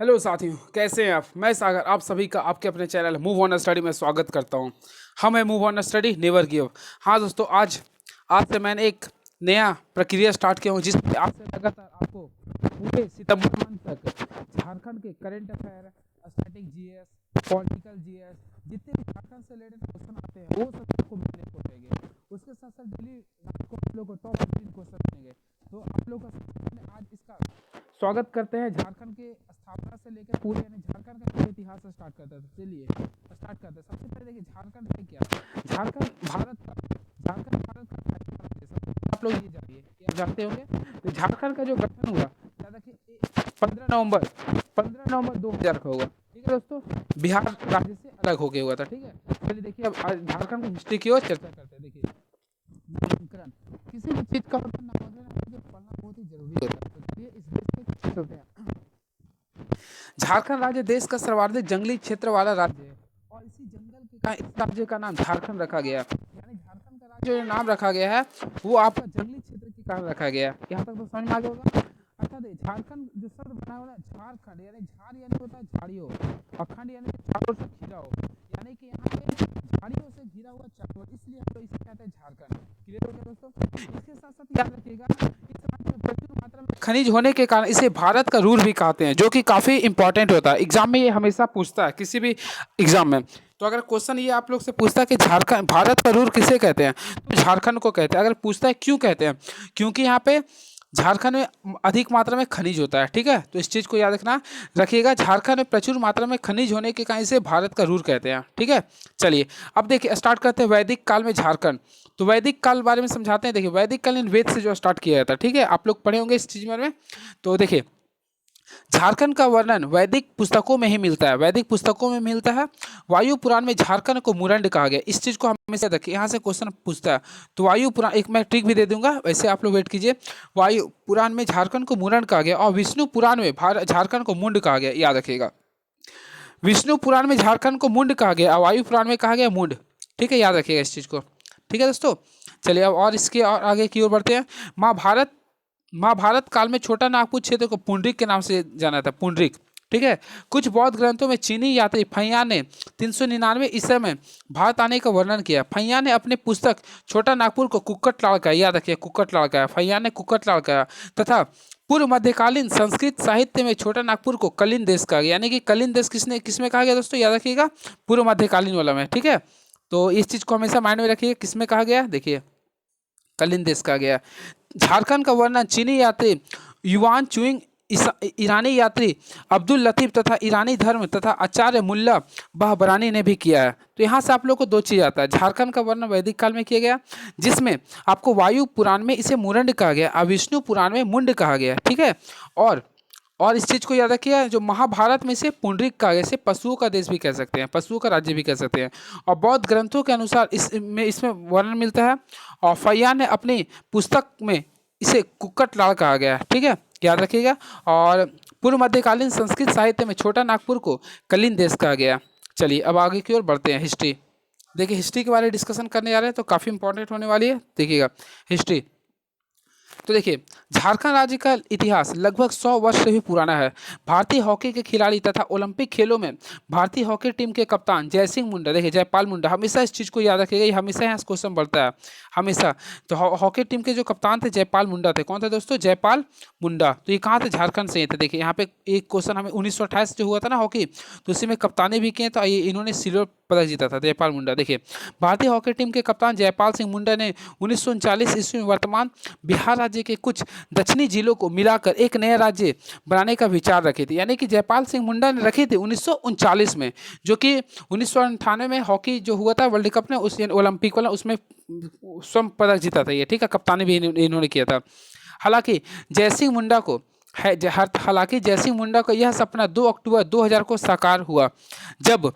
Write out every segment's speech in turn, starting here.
Hello साथियों, कैसे हैं आप। मैं सागर आप सभी का आपके अपने चैनल मूव ऑन स्टडी में स्वागत करता हूं। हम है move on study never give. हाँ दोस्तों, आज आज से मैंने एक नया प्रक्रिया स्टार्ट किया हूं जिसमें आज से लगातार आपको पूरे सितंबर मंथ तक झारखंड के current affair, static GS, political GS, जितने भी झारखंड से रिलेटेड क्वेश्चन आते हैं वो सब आपको मिलने को रहेंगे। उसके साथ साथ डेली रात को आप लोग को टॉप 15 क्वेश्चन मिलेंगे। तो आप लोग का आज इसका स्वागत करते हैं। झारखंड के स्थापना से लेकर पूरे यानी झारखंड का पूरे इतिहास से स्टार्ट करते हैं। चलिए स्टार्ट करते हैं। सबसे पहले देखिए झारखंड है क्या। झारखंड भारत का 28वां राज्य है। आप लोग ये जानिए, ये आप जानते होंगे। तो झारखंड का जो गठन हुआ याद रखिए 15 नवंबर 2000 का हुआ। ठीक है दोस्तों, बिहार राज्य से अलग हो गया हुआ था। ठीक है, चलिए देखिए अब झारखंड की हिस्ट्री की ओर चर्चा करते हैं। देखिए नामांकन, किसी भी चीज का मतलब नामांकन पढ़ना बहुत ही जरूरी होता है। तो चलिए इस देश में चलते हैं। झारखंड राज्य देश का सर्वाधिक जंगली क्षेत्र वाला राज्य है और इसी जंगल के कारण इस राज्य का नाम झारखंड रखा गया। यानी झारखंड का राज्य जो नाम रखा गया है वो आपका जंगली क्षेत्र के कारण रखा गया। यहाँ तक तो समझ में आ गया होगा। अर्थात झारखंड जो शब्द बना हुआ है झारखंड, यानी झाड़ यानी होता है झाड़ियों और खंड यानी चारों से घिरा हो, यानी कि यहाँ पे झाड़ियों से घिरा हुआ चारों, इसलिए हम लोग इसे कहते हैं झारखंड। क्लियर हो गया दोस्तों। इसके साथ साथ याद रखिएगा इस राज्य में प्रचुर मात्रा में खनिज होने के कारण इसे भारत का रूर भी कहते हैं, जो कि काफी इंपॉर्टेंट होता है। एग्जाम में ये हमेशा पूछता है, किसी भी एग्जाम में। तो अगर क्वेश्चन ये आप लोग से पूछता है कि झारखंड भारत का रूर किसे कहते हैं, तो झारखंड को कहते हैं। अगर पूछता है क्यों कहते हैं, क्योंकि यहाँ पे झारखंड में अधिक मात्रा में खनिज होता है। ठीक है, तो इस चीज़ को याद रखिएगा। झारखंड में प्रचुर मात्रा में खनिज होने के कारण इसे भारत का रूर कहते हैं। ठीक है, चलिए अब देखिए स्टार्ट करते हैं वैदिक काल में झारखंड। तो वैदिक काल बारे में समझाते हैं। देखिए वैदिक काल इन वेद से जो स्टार्ट किया जाता है। ठीक है, आप लोग पढ़े होंगे इस चीज़ में। तो देखिए झारखंड का वर्णन वैदिक पुस्तकों में ही मिलता है। वैदिक पुस्तकों में मिलता है। वायु पुराण में झारखंड को मुरंड कहा गया। इस चीज़ को हमेशा देखिए, यहाँ से क्वेश्चन पूछता है। तो वायु पुराण, एक मैं ट्रिक भी दे दूंगा, वैसे आप लोग वेट कीजिए। वायु पुराण में झारखंड को मुरंड कहा गया और विष्णु पुराण में झारखंड को मुंड कहा गया। याद रखिएगा, विष्णु पुराण में झारखंड को मुंड कहा गया और वायु पुराण में कहा गया मुंड। ठीक है, याद रखिएगा इस चीज़ को। ठीक है दोस्तों, चलिए अब और इसके और आगे की ओर बढ़ते हैं। महाभारत काल में छोटा नागपुर क्षेत्र को पुंडरिक के नाम से जाना था। पुंडरिक। ठीक है, कुछ बौद्ध ग्रंथों में चीनी यात्री फैयान ने 399 ईसा में भारत आने का वर्णन किया। फैयान ने अपने पुस्तक छोटा नागपुर को कुक्कटलाल कहा। याद रखिए कुक्कटलाल कहा, फैयान ने कुक्कटलाल कहा। तथा पूर्व मध्यकालीन संस्कृत साहित्य में छोटा नागपुर को कलिंग देश कहा गया। यानी कि कलिंग देश किसमें कहा गया दोस्तों, याद रखिएगा पूर्व मध्यकालीन वाला में। ठीक है, तो इस चीज को हमेशा माइंड में रखिए, किसमें कहा गया, देखिए कलिंग देश कहा गया। झारखंड का वर्णन चीनी यात्री युवान चुइंग, ईरानी यात्री अब्दुल लतीफ तथा ईरानी धर्म तथा आचार्य मुल्ला बहबरानी ने भी किया है। तो यहाँ से आप लोग को दो चीज़ आता है। झारखंड का वर्णन वैदिक काल में किया गया, जिसमें आपको वायु पुराण में इसे मुरंड कहा गया और विष्णु पुराण में मुंड कहा गया। ठीक है, और इस चीज़ को याद रखिए, जो महाभारत में से पुंडरिक का, जैसे पशुओं का देश भी कह सकते हैं, पशुओं का राज्य भी कह सकते हैं। और बौद्ध ग्रंथों के अनुसार इसमें वर्णन मिलता है। और फैयान ने अपनी पुस्तक में इसे कुक्कटलाल कहा गया। ठीक है, याद रखिएगा। और पूर्व मध्यकालीन संस्कृत साहित्य में छोटा नागपुर को कलिंग देश कहा गया। चलिए अब आगे की ओर बढ़ते हैं। हिस्ट्री, देखिए हिस्ट्री के बारे में डिस्कशन करने जा रहे हैं, तो काफ़ी इंपॉर्टेंट होने वाली है। देखिएगा हिस्ट्री, तो देखिए झारखंड राज्य का इतिहास लगभग 100 वर्ष से भी पुराना है। भारतीय हॉकी के खिलाड़ी तथा ओलंपिक खेलों में भारतीय हॉकी टीम के कप्तान जयसिंह मुंडा, देखिए जयपाल मुंडा, हमेशा इस चीज़ को याद रखिएगा, ये हमेशा यहाँ क्वेश्चन बढ़ता है हमेशा। तो हॉकी टीम के जो कप्तान थे जयपाल मुंडा थे। कौन थे दोस्तों, जयपाल मुंडा। तो ये कहाँ थे, झारखंड से ही थे। देखिए यहाँ पे एक क्वेश्चन हमें 1928 जो हुआ था ना हॉकी, तो उसी में कप्तानी भी किए, तो ये इन्होंने सिल्वर पदक जीता था, जयपाल मुंडा। देखिए भारतीय हॉकी टीम के कप्तान जयपाल सिंह मुंडा ने 1939 ईस्वी में वर्तमान बिहार राज्य के कुछ दक्षिणी जिलों को मिलाकर एक नया राज्य बनाने का विचार रखे थे। यानी कि जयपाल सिंह मुंडा ने रखे थे 1939 में, जो कि 1998 में हॉकी जो हुआ था वर्ल्ड कप ने, उस ओलंपिक वाला, उसमें स्वर्ण पदक जीता था ये। ठीक है, कप्तानी भी इन्होंने किया था। हालांकि जयसिंह मुंडा को यह सपना 2 अक्टूबर 2000 को साकार हुआ, जब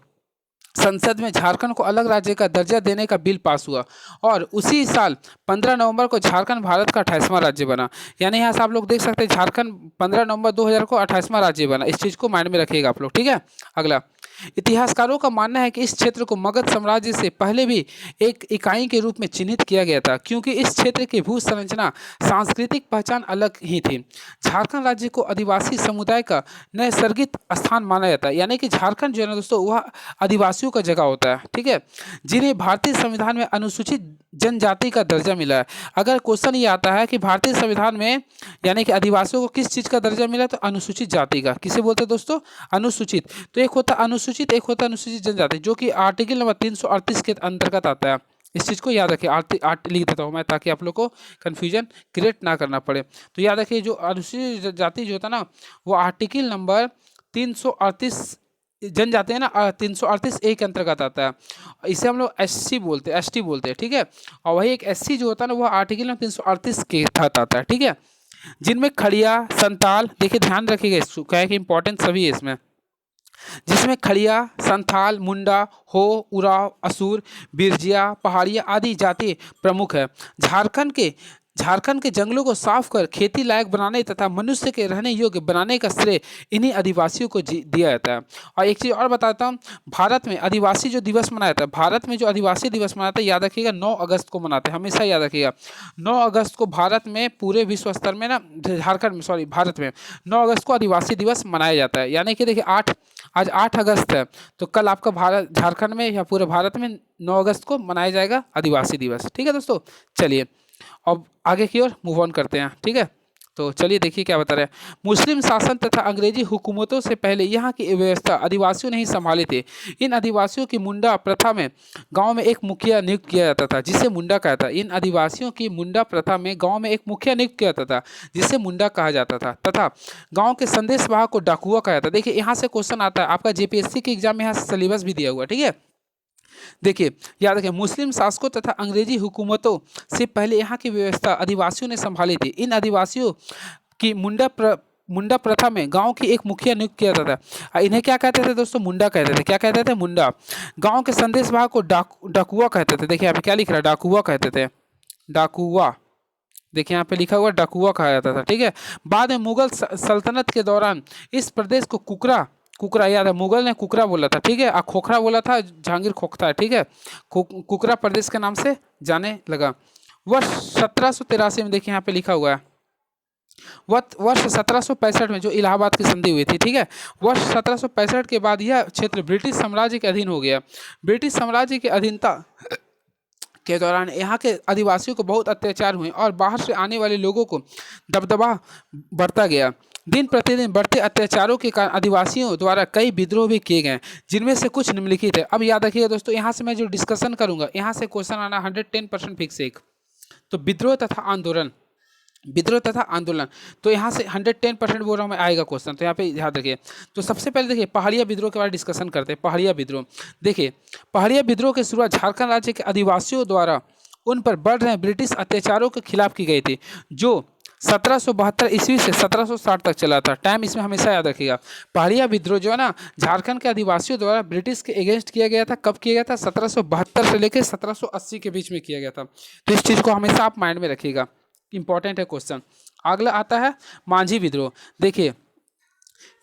संसद में झारखंड को अलग राज्य का दर्जा देने का बिल पास हुआ। और उसी साल 15 नवंबर को झारखंड भारत का 28वां राज्य बना। यानी यहाँ से आप लोग देख सकते हैं झारखंड 15 नवंबर 2000 को 28वां राज्य बना। इस चीज़ को माइंड में रखिएगा आप लोग। ठीक है, अगला इतिहासकारों का मानना है कि इस क्षेत्र को मगध साम्राज्य से पहले भी एक इकाई के रूप में चिन्हित किया गया था, क्योंकि इस क्षेत्र की भू संरचना सांस्कृतिक पहचान अलग ही थी। झारखंड राज्य को आदिवासी समुदाय का नैसर्गिक स्थान माना जाता है, यानी कि झारखंड जो है ना दोस्तों वह आदिवासियों का जगह होता है, ठीक है, जिन्हें भारतीय संविधान में अनुसूचित जनजाति का दर्जा मिला है। अगर क्वेश्चन ये आता है कि भारतीय संविधान में यानी कि आदिवासियों को किस चीज़ का दर्जा मिला, तो अनुसूचित जाति का। किसे बोलते हैं दोस्तों? अनुसूचित। तो एक होता अनुसूचित, एक होता अनुसूचित जनजाति, जो कि आर्टिकल नंबर 338 के अंतर्गत आता है। इस चीज़ को याद रखिए, लिख देता हूँ मैं ताकि आप लोग को कन्फ्यूजन क्रिएट ना करना पड़े। तो याद रखिए जो अनुसूचित जाति जो होता है ना वो आर्टिकल नंबर 338 जनजाति है ना 338A के अंतर्गत आता है। इसे हम लोग SC बोलते हैं, ST बोलते हैं, ठीक है। और वही एक SC जो होता है ना वो आर्टिकल नंबर 338 के तहत आता है, ठीक है, जिनमें खड़िया, संताल, देखिए ध्यान रखिएगा इसको, क्या है कि इंपॉर्टेंट सभी है इसमें, जिसमें खड़िया, संथाल, मुंडा, हो, उराव, असुर, बिरजिया, पहाड़िया आदि जाति प्रमुख है। झारखंड के जंगलों को साफ कर खेती लायक बनाने तथा मनुष्य के रहने योग्य बनाने का श्रेय इन्हीं आदिवासियों को दिया जाता है। और एक चीज़ और बताता हूँ, भारत में आदिवासी जो दिवस मनाया जाता है, भारत में जो आदिवासी दिवस मनाता है, याद रखिएगा 9 अगस्त को मनाते हैं, हमेशा याद रखिएगा 9 अगस्त को भारत में पूरे विश्व स्तर में ना भारत में 9 अगस्त को आदिवासी दिवस मनाया जाता है। यानी कि देखिए आज 8 अगस्त है, तो कल आपका झारखंड में या पूरे भारत में 9 अगस्त को मनाया जाएगा आदिवासी दिवस, ठीक है दोस्तों। चलिए अब आगे की ओर मूव ऑन करते हैं, ठीक है। तो चलिए देखिए क्या बता रहे हैं। मुस्लिम शासन तथा अंग्रेजी हुकूमतों से पहले यहाँ की व्यवस्था आदिवासियों ने ही संभाली थी। इन आदिवासियों की मुंडा प्रथा में गांव में एक मुखिया नियुक्त किया जाता था, जिसे मुंडा कहता था। इन आदिवासियों की मुंडा प्रथा में गांव में एक मुखिया नियुक्त किया जाता था, जिसे मुंडा कहा जाता था, तथा गाँव के संदेशवाहक को डाकुआ कहा जाता था। देखिए यहाँ से क्वेश्चन आता है, आपका JPSC के एग्जाम में यहाँ से सिलेबस भी दिया हुआ, ठीक है। देखिए याद रखें, मुस्लिम शासकों तथा अंग्रेजी हुकूमतों से पहले यहाँ की व्यवस्था आदिवासियों ने संभाली थी। इन आदिवासियों की मुंडा प्रथा में गांव की एक मुखिया नियुक्त किया जाता था। इन्हें क्या कहते थे दोस्तों? मुंडा कहते थे। क्या कहते थे? मुंडा। गांव के संदेशवाहक को डाकुआ कहते थे। देखिए यहाँ पे क्या लिख रहा है? डाकुआ कहते थे, डाकुआ। देखिए यहाँ पे लिखा हुआ डाकुआ कहा जाता था, ठीक है। बाद में मुगल सल्तनत के दौरान इस प्रदेश को कुकरा याद है, मुगल ने कुकरा बोला था, ठीक है, और खोखरा बोला था, जहांगीर खोखता है, ठीक है। कुकरा प्रदेश के नाम से जाने लगा। वर्ष 1783 में देखिए यहाँ पे लिखा हुआ है, वर्ष 1765 में जो इलाहाबाद की संधि हुई थी, ठीक है, वर्ष 1765 के बाद यह क्षेत्र ब्रिटिश साम्राज्य के अधीन हो गया। ब्रिटिश साम्राज्य की अधीनता के दौरान यहाँ के आदिवासियों को बहुत अत्याचार हुए और बाहर से आने वाले लोगों को दबदबा बढ़ता गया। दिन प्रतिदिन बढ़ते अत्याचारों के कारण आदिवासियों द्वारा कई विद्रोह भी किए गए, जिनमें से कुछ निम्नलिखित है। अब याद रखिएगा दोस्तों, यहाँ से मैं जो डिस्कशन करूँगा, यहाँ से क्वेश्चन आना 110% फिक्स है। तो विद्रोह तथा आंदोलन, तो यहाँ से 110% बोल रहा हूँ मैं, आएगा क्वेश्चन, तो यहाँ पे याद रखिए। तो सबसे पहले देखिए पहाड़िया विद्रोह के बारे में डिस्कशन करते हैं। पहाड़िया विद्रोह, देखिए पहाड़िया विद्रोह की शुरुआत झारखंड राज्य के आदिवासियों द्वारा उन पर बढ़ रहे ब्रिटिश अत्याचारों के खिलाफ की गई थी, जो 1772 ईस्वी से 1760 तक चला था। टाइम इसमें हमेशा याद रखिएगा। पहाड़िया विद्रोह जो है ना झारखंड के आदिवासियों द्वारा ब्रिटिश के अगेंस्ट किया गया था। कब किया गया था? 1772 से लेकर 1780 के बीच में किया गया था। तो इस चीज़ को हमेशा आप माइंड में रखिएगा, इंपॉर्टेंट है क्वेश्चन। अगला आता है मांझी विद्रोह। देखिए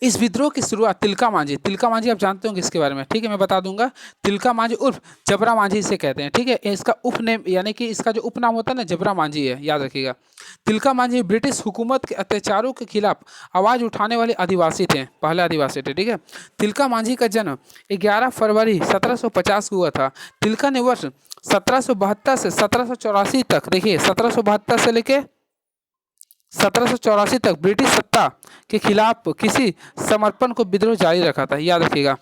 इस विद्रोह की शुरुआत तिलका मांझी आप जानते होंगे इसके बारे में, ठीक है, मैं बता दूंगा। तिलका मांझी उर्फ जबरा मांझी इसे कहते हैं, ठीक है। इसका उपनेम यानी कि इसका जो उपनाम होता है ना जबरा मांझी है, याद रखिएगा। तिलका मांझी ब्रिटिश हुकूमत के अत्याचारों के खिलाफ आवाज़ उठाने वाले आदिवासी थे, पहले आदिवासी थे, ठीक है। तिलका मांझी का जन्म 11 फरवरी 1750 को हुआ था। तिलका ने वर्ष 1772 से 1784 तक, देखिए 1772 से लेके 1784 तक ब्रिटिश सत्ता के खिलाफ किसी समर्पण को विद्रोह जारी रखा था, याद रखिएगा।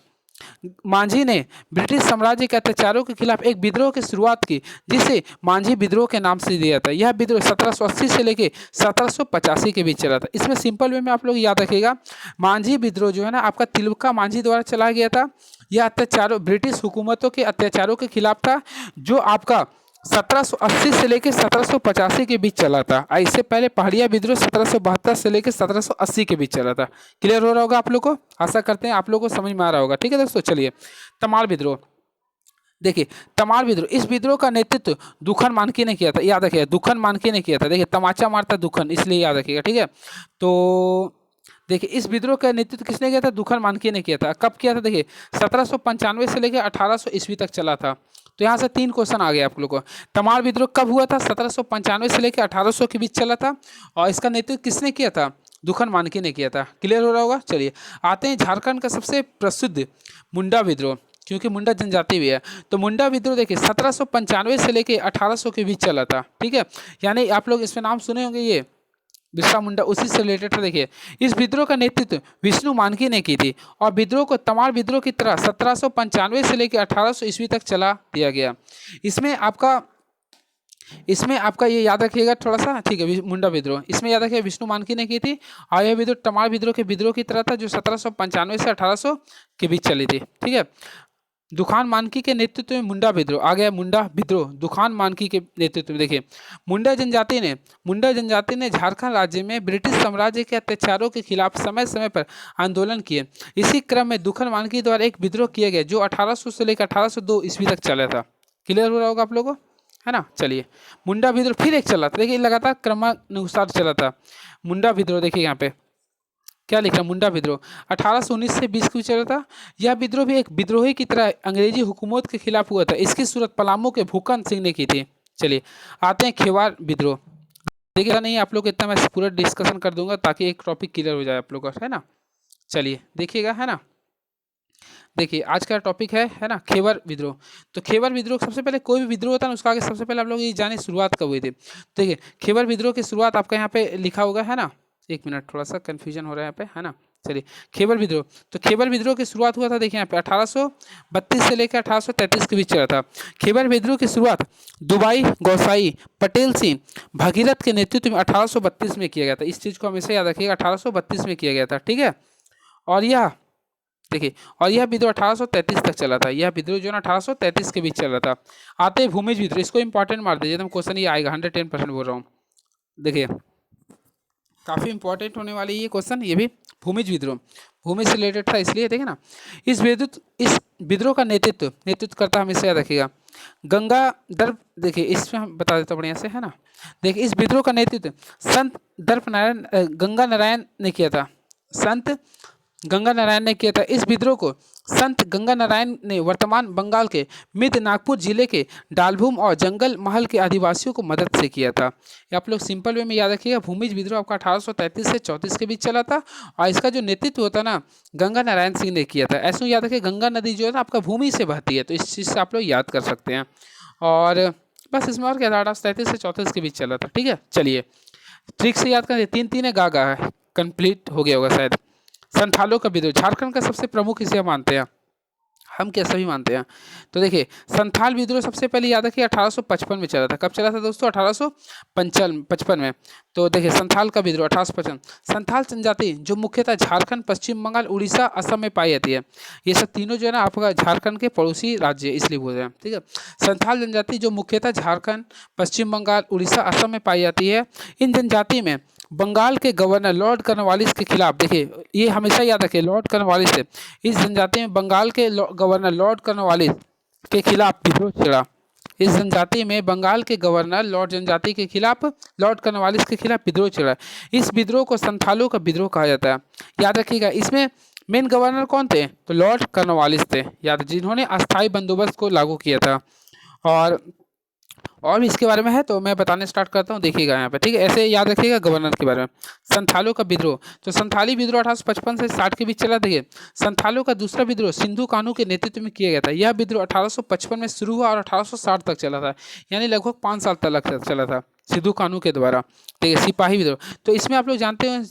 मांझी ने ब्रिटिश साम्राज्य के अत्याचारों के खिलाफ एक विद्रोह की शुरुआत की, जिसे मांझी विद्रोह के नाम से दिया था। यह विद्रोह 1780 से लेकर 1785 के बीच चला था। इसमें सिंपल वे में आप लोग याद रखिएगा, मांझी विद्रोह जो है ना आपका तिलका मांझी द्वारा चलाया गया था। यह अत्याचारों ब्रिटिश हुकूमतों के अत्याचारों के खिलाफ था, जो आपका 1780 से लेकर 1785 के बीच चला था। इससे पहले पहाड़िया विद्रोह 1772 से लेकर 1780 के बीच चला था। क्लियर हो रहा होगा आप लोग को? आशा करते हैं आप लोग को समझ में आ रहा होगा, ठीक है दोस्तों। चलिए तमाड़ विद्रोह, देखिए तमाड़ विद्रोह, इस विद्रोह का नेतृत्व दुखन मानकी ने किया था, याद रखिएगा। दुखन मानकी ने किया था। देखिए तमाचा मारता दुखन, इसलिए याद रखिएगा, ठीक है। तो देखिए इस विद्रोह का नेतृत्व किसने किया था? दुखन मानकी ने किया था। कब किया था? देखिए 1795 से लेकर 1800 ईस्वी तक चला था। तो यहाँ से 3 क्वेश्चन आ गए आप लोगों को। तमाड़ विद्रोह कब हुआ था? 1795 से लेकर 1800 के बीच चला था। और इसका नेतृत्व किसने किया था? दुखन मानकी ने किया था। क्लियर हो रहा होगा। चलिए आते हैं झारखंड का सबसे प्रसिद्ध मुंडा विद्रोह, क्योंकि मुंडा जनजाति भी है। तो मुंडा विद्रोह देखिए 1795 से लेकर 1800 के बीच चला था। ठीक है, यानी आप लोग इसमें नाम सुने होंगे, ये बिरसा मुंडा उसी से रिलेटेड था। देखिए इस विद्रोह का नेतृत्व विष्णु मानकी ने की थी और विद्रोह को तमाड़ विद्रोह की तरह 1795 से लेकर 1800 ईस्वी तक चला दिया गया। इसमें आपका ये याद रखिएगा थोड़ा सा, ठीक है। मुंडा विद्रोह इसमें याद रखिएगा विष्णु मानकी ने की थी और यह विद्रोह तमाड़ विद्रोह की तरह था जो 1795 से 1800 के बीच चली थी। ठीक है, दुखान मानकी के नेतृत्व में मुंडा विद्रोह आ गया। मुंडा विद्रोह दुखान मानकी के नेतृत्व में। देखिए मुंडा जनजाति ने झारखंड राज्य में ब्रिटिश साम्राज्य के अत्याचारों के खिलाफ समय समय पर आंदोलन किए। इसी क्रम में दुखान मानकी द्वारा एक विद्रोह किया गया जो 1800 से लेकर 1802 ईस्वी तक चला था। क्लियर हो रहा होगा आप लोगों को, है ना। चलिए मुंडा विद्रोह फिर एक चला था। देखिए लगातार क्रमानुसार चला था मुंडा विद्रोह। देखिए यहाँ पे क्या लिखा? मुंडा विद्रोह 1819 से 20 के बीच चला था। यह विद्रोह भी एक विद्रोही की तरह अंग्रेजी हुकूमत के खिलाफ हुआ था। इसकी शुरुआत पलामू के भूकन सिंह ने की थी। चलिए आते हैं खेवार विद्रोह। देखिए नहीं आप लोग इतना, मैं पूरा डिस्कशन कर दूंगा ताकि एक टॉपिक क्लियर हो जाए आप लोग का, है ना। चलिए देखिएगा, है ना। देखिए आज का टॉपिक है ना खेवर विद्रोह। तो खेवर विद्रोह सबसे पहले कोई भी विद्रोह होता है ना उसका आगे सबसे पहले आप लोग ये जाने शुरुआत कब हुई थी। देखिए खेवर विद्रोह की शुरुआत आपका यहाँ पे लिखा होगा, है ना। एक मिनट, थोड़ा सा कन्फ्यूजन हो रहा है यहाँ पे, है ना। चलिए खेवर विद्रोह, तो खेवर विद्रोह की शुरुआत हुआ था देखिए यहाँ पे 1832 से लेकर 1833 के बीच चला था। खेवर विद्रोह की शुरुआत दुबाई गोसाई पटेल सिंह भगीरथ के नेतृत्व में 1832 में किया गया था। इस चीज़ को हमेशा याद रखिएगा, 1832 में किया गया था। ठीक है, और यह देखिए और यह विद्रोह 1833 तक चला था। यह विद्रोह जो है ना 1833 के बीच चला था। आते हैं भूमिज विद्रोह, इसको इंपॉर्टेंट मार दीजिए, तो क्वेश्चन ये आएगा 110% बोल रहा हूँ। देखिए काफ़ी इंपॉर्टेंट होने वाली ये क्वेश्चन, ये भी भूमिज विद्रोह भूमि से रिलेटेड था इसलिए। देखिए ना इस विद्रोह का नेतृत्व करता हमेशा याद रखिएगा गंगाधर। देखिए इसमें हम बता देता हूँ बढ़िया से, है ना। देखिए इस विद्रोह का नेतृत्व संत गंगा नारायण ने किया था। संत गंगा नारायण ने किया था। इस विद्रोह को संत गंगा नारायण ने वर्तमान बंगाल के मिदनापुर जिले के डालभूम और जंगल महल के आदिवासियों को मदद से किया था। ये आप लोग सिंपल वे में याद रखिएगा। भूमिज विद्रोह आपका 1833 से 34 के बीच चला था और इसका जो नेतृत्व होता ना गंगा नारायण सिंह ने किया था। ऐसे याद रखिए गंगा नदी जो है ना आपका भूमि से बहती है, तो इस चीज़ से आप लोग याद कर सकते हैं। और बस इसमें और क्या था, 1833 से 34 के बीच चला था। ठीक है, चलिए ट्रिक से याद करें, 3 3 है, गा है, कंप्लीट हो गया होगा शायद। संथालों का विद्रोह झारखंड का सबसे प्रमुख इसे मानते हैं हम, क्या सभी मानते हैं। तो देखिए संथाल विद्रोह सबसे पहले याद रखिए 1855 में चला था। कब चला था दोस्तों? 1855 में। तो देखिए संथाल का विद्रोह 1855। संथाल जनजाति जो मुख्यतः झारखंड पश्चिम बंगाल उड़ीसा असम में पाई जाती है। ये सब तीनों जो है ना आपका झारखंड के पड़ोसी राज्य इसलिए बोल रहे हैं। ठीक है, संथाल जनजाति जो मुख्यतः झारखंड पश्चिम बंगाल उड़ीसा असम में पाई जाती है। इन जनजाति में बंगाल के गवर्नर लॉर्ड कॉर्नवालिस के खिलाफ, देखिए ये हमेशा याद रखें, लॉर्ड कॉर्नवालिस से इस जनजाति में बंगाल के गवर्नर लॉर्ड कॉर्नवालिस के खिलाफ विद्रोह छिड़ा। इस जनजाति में बंगाल के गवर्नर लॉर्ड कॉर्नवालिस के खिलाफ विद्रोह छिड़ा। इस विद्रोह को संथालों का विद्रोह कहा जाता है। याद रखिएगा इसमें मेन गवर्नर कौन थे? तो लॉर्ड कॉर्नवालिस थे, याद, जिन्होंने अस्थायी बंदोबस्त को लागू किया था। और भी इसके बारे में है तो मैं बताने स्टार्ट करता हूँ, देखिएगा यहाँ पे। ठीक है, ऐसे याद रखिएगा गवर्नर के बारे में। संथालों का विद्रोह, तो संथाली विद्रोह 1855 से 60 के बीच चला। देखिए संथालों का दूसरा विद्रोह सिंधु कानू के नेतृत्व में किया गया था। यह विद्रोह 1855 में शुरू हुआ और 1860 तक चला था, यानी लगभग 5 साल तक चला था सिंधु कानू के द्वारा। ठीक है, सिपाही विद्रोह, तो इसमें आप लोग जानते हो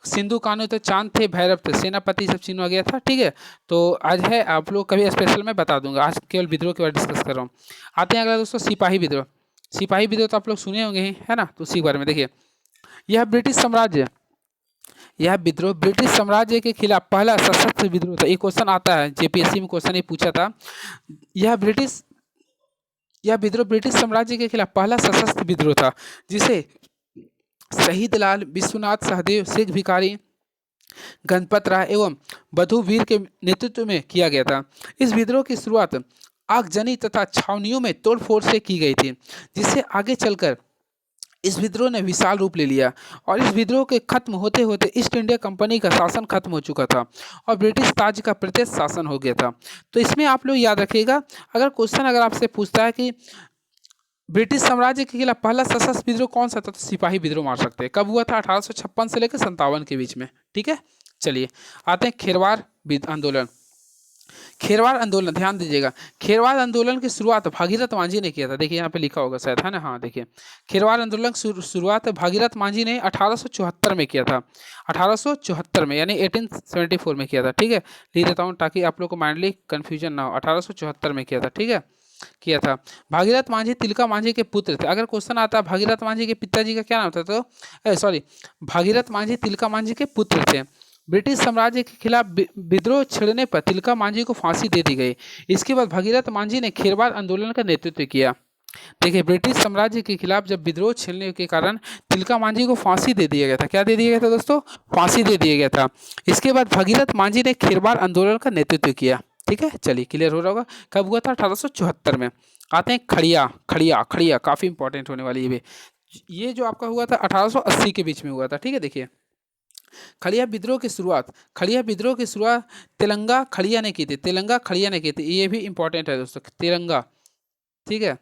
सिंधु कानू तो चांद थे, भैरव थे, सेनापति सब चीज़ आ गया था। ठीक है, तो आज है, आप लोग कभी स्पेशल में बता दूंगा, आज केवल विद्रोह के बारे में डिस्कस कर रहा हूँ। आते हैं अगला दोस्तों सिपाही विद्रोह। सिपाही विद्रोह तो आप लोग सुने होंगे ही, है ना, तो उसी के बारे में देखिए। यह विद्रोह ब्रिटिश साम्राज्य के खिलाफ पहला सशस्त्र विद्रोह था। एक क्वेश्चन आता है जेपीएससी में, क्वेश्चन ये पूछा था, यह विद्रोह ब्रिटिश साम्राज्य के खिलाफ पहला सशस्त्र विद्रोह था जिसे शहीद लाल विश्वनाथ सहदेव, सिख भिखारी, गणपत राय एवं बधु वीर के नेतृत्व में किया गया था। इस विद्रोह की शुरुआत आगजनी तथा छावनियों में तोड़फोड़ से की गई थी, जिससे आगे चलकर इस विद्रोह ने विशाल रूप ले लिया और इस विद्रोह के खत्म होते होते ईस्ट इंडिया कंपनी का शासन खत्म हो चुका था और ब्रिटिश ताज का प्रत्यक्ष शासन हो गया था। तो इसमें आप लोग याद रखिएगा, अगर क्वेश्चन अगर आपसे पूछता है कि ब्रिटिश साम्राज्य के खिलाफ पहला सशस्त्र विद्रोह कौन सा था, तो सिपाही विद्रोह मार सकते हैं। कब हुआ था? 1856 से लेकर 57 के बीच में। ठीक है, चलिए आते हैं खेरवार आंदोलन। खेरवार आंदोलन, ध्यान दीजिएगा, खेरवार आंदोलन की शुरुआत भागीरथ मांझी ने किया था। देखिए यहाँ पे लिखा होगा शायद, है ना? हाँ देखिए, खेरवार आंदोलन की शुरुआत भागीरथ मांझी ने 1874 में किया था। 1874 में, यानी 1874 में किया था। ठीक है, लिख देता हूँ ताकि आप लोग को माइंडली कन्फ्यूजन ना हो। 1874 में किया था। ठीक है, किया था। भागीरथ मांझी तिलका मांझी के पुत्र थे। अगर क्वेश्चन आता है भागीरथ मांझी के पिताजी का क्या नाम था, तो सॉरी, भागीरथ मांझी तिलका मांझी के पुत्र थे। ब्रिटिश साम्राज्य के खिलाफ विद्रोह छिड़ने पर तिलका मांझी को फांसी दे दी गई। इसके बाद भागीरथ मांझी ने खेरवार आंदोलन का नेतृत्व किया। देखिए, ब्रिटिश साम्राज्य के खिलाफ जब विद्रोह छिड़ने के कारण तिलका मांझी को फांसी दे दिया गया था। क्या दे दिया गया था दोस्तों? फांसी दे दिया गया था। इसके बाद भागीरथ मांझी ने खेरवार आंदोलन का नेतृत्व किया। ठीक है, चलिए क्लियर हो रहा होगा। कब हुआ था? 1874 में। आते हैं खड़िया। खड़िया खड़िया काफ़ी इंपॉर्टेंट होने वाली है भी। ये जो आपका हुआ था 1880 के बीच में हुआ था। ठीक है, देखिए खड़िया विद्रोह की शुरुआत, खड़िया विद्रोह की शुरुआत तेलंगा खड़िया ने की थी। तेलंगा खड़िया ने की थी, ये भी इंपॉर्टेंट है दोस्तों, तेलंगा। ठीक है,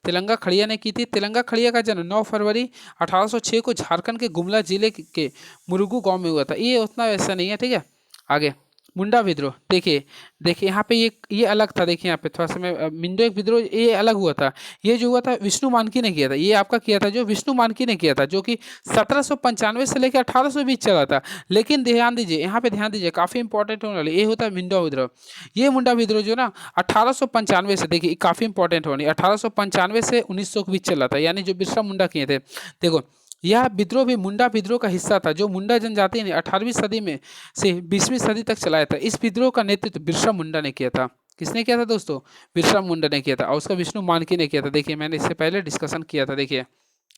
तेलंगा खड़िया ने की थी। तेलंगा खड़िया का जन्म 9 फरवरी 1806 को झारखंड के गुमला जिले के मुरुगू गांव में हुआ था। ये उतना वैसा नहीं है। ठीक है, आगे मुंडा विद्रोह। देखिए देखिए यहाँ पे ये अलग था। देखिए यहाँ पे थोड़ा सा मैं मिंडो एक विद्रोह ये अलग हुआ था। ये जो हुआ था विष्णु मानकी ने किया था। ये आपका किया था जो विष्णु मानकी ने किया था, जो कि 1795 से लेकर 1820 चला था। लेकिन ध्यान दीजिए, यहाँ पे ध्यान दीजिए, काफ़ी इंपॉर्टेंट होने वाली ये होता है मिंडो विद्रोह। ये मुंडा विद्रोह जो ना 1895 से, देखिए काफ़ी इंपॉर्टेंट होनी, 1895 से 1900 के बीच चला था, यानी जो बिरसा मुंडा किए थे। देखो यह विद्रोह भी मुंडा विद्रोह का हिस्सा था, जो मुंडा जनजाति ने 18वीं सदी में से 20वीं सदी तक चलाया था। इस विद्रोह का नेतृत्व बिरसा मुंडा ने किया था। किसने किया था दोस्तों? बिरसा मुंडा ने किया था, और उसका विष्णु मानकी ने किया था। देखिए मैंने इससे पहले डिस्कशन किया था, देखिए,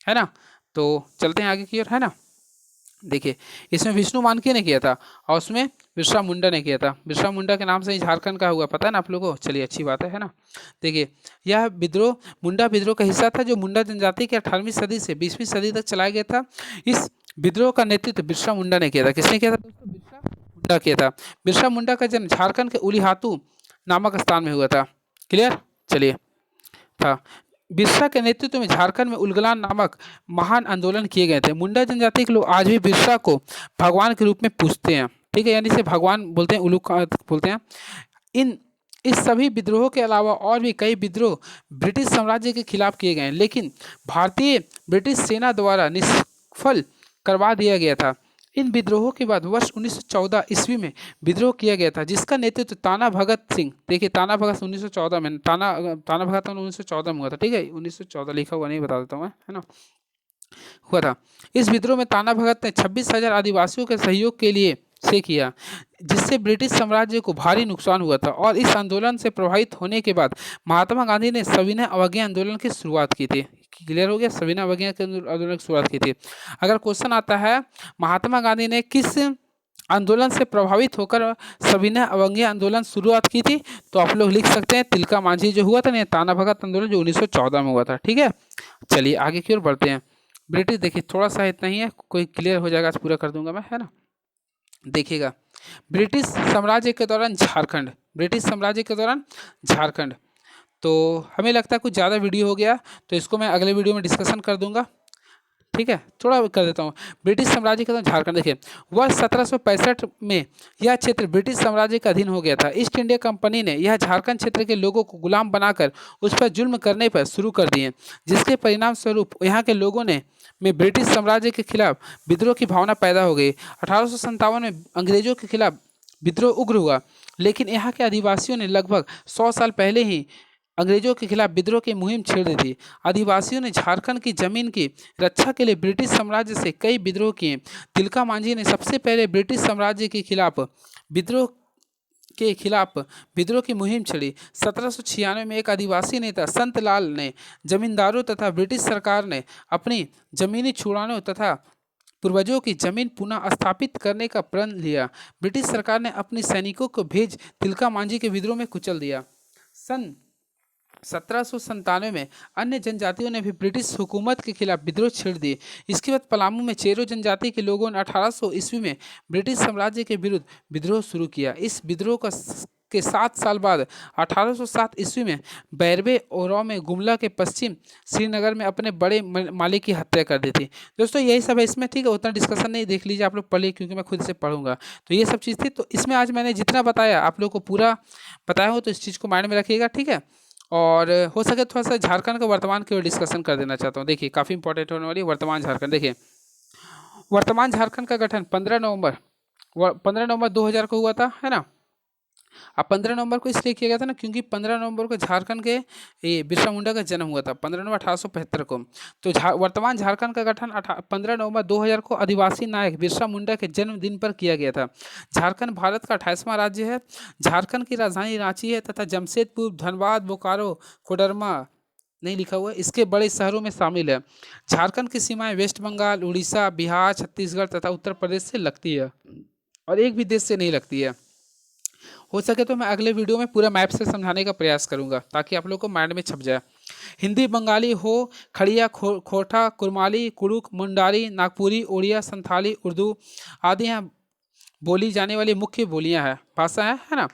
है ना? तो चलते हैं आगे की ओर, है ना? देखिए इसमें विष्णु मानकी ने किया था और उसमें बिरसा मुंडा ने किया था। बिरसा मुंडा के नाम से ही झारखंड का हुआ, पता है ना आप लोगों को? चलिए अच्छी बात है ना? देखिए यह विद्रोह मुंडा विद्रोह का हिस्सा था, जो मुंडा जनजाति के 18वीं सदी से 20वीं सदी तक चलाया गया था। इस विद्रोह का नेतृत्व बिरसा मुंडा ने किया था। किसने किया था दोस्तों? बिरसा मुंडा किया था। बिरसा मुंडा का जन्म झारखंड के उलीहातू नामक स्थान में हुआ था। क्लियर, चलिए था। बिरसा के नेतृत्व में झारखंड में उलगलान नामक महान आंदोलन किए गए थे। मुंडा जनजाति के लोग आज भी बिरसा को भगवान के रूप में पूजते हैं। ठीक है, यानी इसे भगवान बोलते हैं, उलूक बोलते हैं। इस सभी विद्रोहों के अलावा और भी कई विद्रोह ब्रिटिश साम्राज्य के खिलाफ किए गए हैं, लेकिन भारतीय ब्रिटिश सेना द्वारा निष्फल करवा दिया गया था। इन विद्रोहों के बाद वर्ष 1914 ईस्वी में विद्रोह किया गया था, जिसका नेतृत्व ताना भगत सिंह। देखिए ताना भगत 1914 में, ताना भगत 1914 में हुआ था। ठीक है, 1914 लिखा हुआ नहीं, बता देता हूँ मैं, है ना? हुआ था। इस विद्रोह में ताना भगत ने 26,000 आदिवासियों के सहयोग के लिए से किया, जिससे ब्रिटिश साम्राज्य को भारी नुकसान हुआ था। और इस आंदोलन से प्रभावित होने के बाद महात्मा गांधी ने सविनय अवज्ञा आंदोलन की शुरुआत की थी। क्लियर हो गया? सविनय अवज्ञा के आंदोलन की शुरुआत की थी। अगर क्वेश्चन आता है महात्मा गांधी ने किस आंदोलन से प्रभावित होकर सविनय अवज्ञा आंदोलन शुरुआत की थी, तो आप लोग लिख सकते हैं तिलका मांझी जो हुआ था ना, ताना भगत आंदोलन जो 1914 में हुआ था। ठीक है, चलिए आगे की ओर बढ़ते हैं। ब्रिटिश, देखिए थोड़ा सा इतना ही है, कोई क्लियर हो जाएगा, आज पूरा कर दूंगा मैं, है ना? देखिएगा, ब्रिटिश साम्राज्य के दौरान झारखंड, ब्रिटिश साम्राज्य के दौरान झारखंड। तो हमें लगता है कुछ ज़्यादा वीडियो हो गया, तो इसको मैं अगले वीडियो में डिस्कशन कर दूंगा। ठीक है, थोड़ा कर देता हूँ। ब्रिटिश साम्राज्य के दौरान झारखंड, देखिए वर्ष 1765 में यह क्षेत्र ब्रिटिश साम्राज्य का अधीन हो गया था। ईस्ट इंडिया कंपनी ने यह झारखंड क्षेत्र के लोगों को गुलाम बनाकर उस पर जुल्म करने पर शुरू कर दिए, जिसके परिणाम स्वरूप यहाँ के लोगों में ब्रिटिश साम्राज्य के खिलाफ विद्रोह की भावना पैदा हो गई। 1857 में अंग्रेजों के खिलाफ विद्रोह उग्र हुआ, लेकिन यहाँ के आदिवासियों ने लगभग 100 साल पहले ही अंग्रेजों के खिलाफ विद्रोह की मुहिम छेड़ दी थी। आदिवासियों ने झारखंड की जमीन की रक्षा के लिए ब्रिटिश साम्राज्य से कई विद्रोह किए। तिलका मांझी ने सबसे पहले ब्रिटिश साम्राज्य के खिलाफ विद्रोह की मुहिम छेड़ी। 1796 में एक आदिवासी नेता संत लाल ने जमींदारों तथा ब्रिटिश सरकार ने अपनी जमीनी छुड़ाने तथा पूर्वजों की जमीन पुनः स्थापित करने का प्रण लिया। ब्रिटिश सरकार ने अपने सैनिकों को भेज तिलका मांझी के विद्रोह में कुचल दिया। सन 1797 में अन्य जनजातियों ने भी ब्रिटिश हुकूमत के खिलाफ विद्रोह छेड़ दिए। इसके बाद पलामू में चेरो जनजाति के लोगों ने 1800 ईस्वी में ब्रिटिश साम्राज्य के विरुद्ध विद्रोह शुरू किया। इस विद्रोह के 7 साल बाद 1807 ईस्वी में बैरबे ओराव में गुमला के पश्चिम श्रीनगर में अपने बड़े मालिक की हत्या कर दी थी। दोस्तों यही सब है इसमें, ठीक है, उतना डिस्कशन नहीं, देख लीजिए आप लोग, पढ़ लीजिए, क्योंकि मैं खुद से पढ़ूंगा। तो ये सब चीज़ थी। तो इसमें आज मैंने जितना बताया आप लोग को पूरा बताया हो, तो इस चीज़ को माइंड में रखिएगा, ठीक है। और हो सके थोड़ा सा झारखंड का वर्तमान की ओर डिस्कशन कर देना चाहता हूँ। देखिए काफ़ी इंपॉर्टेंट होने वाली है वर्तमान झारखंड। देखिए वर्तमान झारखंड का गठन 15 नवंबर 2000 को हुआ था, है ना। अब 15 नवंबर को इसलिए किया गया था ना, क्योंकि 15 नवंबर को झारखंड के ये बिरसा मुंडा का जन्म हुआ था 15 नवंबर 1875 को। तो वर्तमान झारखंड का गठन 15 नवंबर 2000 को आदिवासी नायक बिरसा मुंडा के जन्मदिन पर किया गया था। झारखंड भारत का 28वां राज्य है। झारखंड की राजधानी रांची है तथा जमशेदपुर, धनबाद, बोकारो, कोडरमा नहीं लिखा हुआ है, इसके बड़े शहरों में शामिल है। झारखंड की सीमाएं वेस्ट बंगाल, उड़ीसा, बिहार, छत्तीसगढ़ तथा उत्तर प्रदेश से लगती है और एक भी देश से नहीं लगती है। हो सके तो मैं अगले वीडियो में पूरा मैप से समझाने का प्रयास करूंगा ताकि आप लोग को माइंड में छप जाए। हिंदी, बंगाली, हो, खड़िया, खोटा, कुरमाली, कुड़ुक, मुंडारी, नागपुरी, उड़िया, संथाली, उर्दू आदि यहाँ बोली जाने वाली मुख्य बोलियां हैं, भाषा है ना।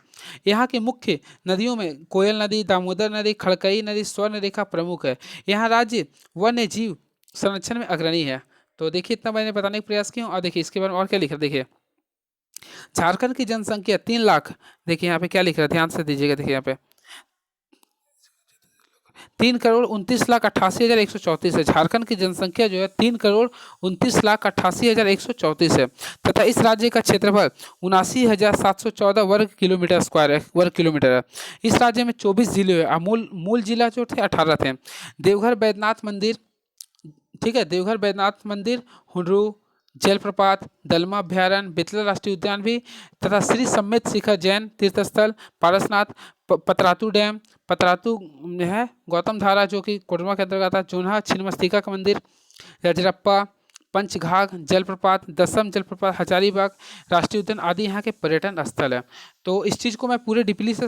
यहाँ की मुख्य नदियों में कोयल नदी, दामोदर नदी, खड़कई नदी, स्वर्ण रेखा प्रमुख है। यहाँ राज्य वन्य जीव संरक्षण में अग्रणी है। तो देखिए इतना मैंने बताने का प्रयास किया। और देखिए इसके बारे में और क्या लिख रहा है, देखिए झारखंड की जनसंख्या 3 लाख, देखिए यहाँ पे क्या लिख रहा है, ध्यान से दीजिएगा। देखिए यहाँ पे 3,29,88,134 है। झारखंड की जनसंख्या जो है 3,29,88,134 है तथा इस राज्य का क्षेत्रफल 79,714 वर्ग किलोमीटर है। इस राज्य में 24 जिले हैं। मूल जिला जो थे 18 थे। देवघर बैद्यनाथ मंदिर, ठीक है, देवघर बैद्यनाथ मंदिर, हुडरू जलप्रपात, दलमा अभ्यारण्य, बेतला राष्ट्रीय उद्यान भी तथा श्री सम्मेत शिखर जैन तीर्थस्थल, पारसनाथ, पतरातू डैम, पतरातू है, गौतम धारा जो कि कोडरमा के अंतर्गत आता, जोन्हा छिन्नमस्तिका का मंदिर, रजरप्पा, पंचघाघ जलप्रपात, दसम जलप्रपात, हजारीबाग राष्ट्रीय उद्यान आदि यहाँ के पर्यटन स्थल है। तो इस चीज़ को मैं पूरे डीपली से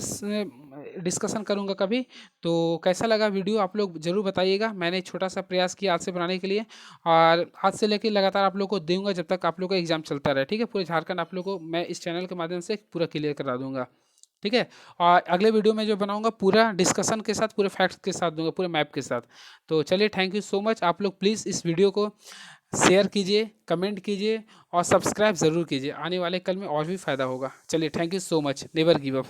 डिस्कशन करूँगा कभी। तो कैसा लगा वीडियो आप लोग ज़रूर बताइएगा। मैंने छोटा सा प्रयास किया आज से बनाने के लिए और आज से लेकर लगातार आप लोग को दूंगा जब तक आप लोग का एग्जाम चलता रहे, ठीक है। पूरे झारखंड आप लोग को मैं इस चैनल के माध्यम से पूरा क्लियर करा दूंगा, ठीक है। और अगले वीडियो में जो बनाऊंगा पूरा डिस्कशन के साथ, पूरे फैक्ट्स के साथ दूंगा, पूरे मैप के साथ। तो चलिए थैंक यू सो मच। आप लोग प्लीज़ इस वीडियो को शेयर कीजिए, कमेंट कीजिए और सब्सक्राइब ज़रूर कीजिए। आने वाले कल में और भी फ़ायदा होगा। चलिए thank you so much. Never give up.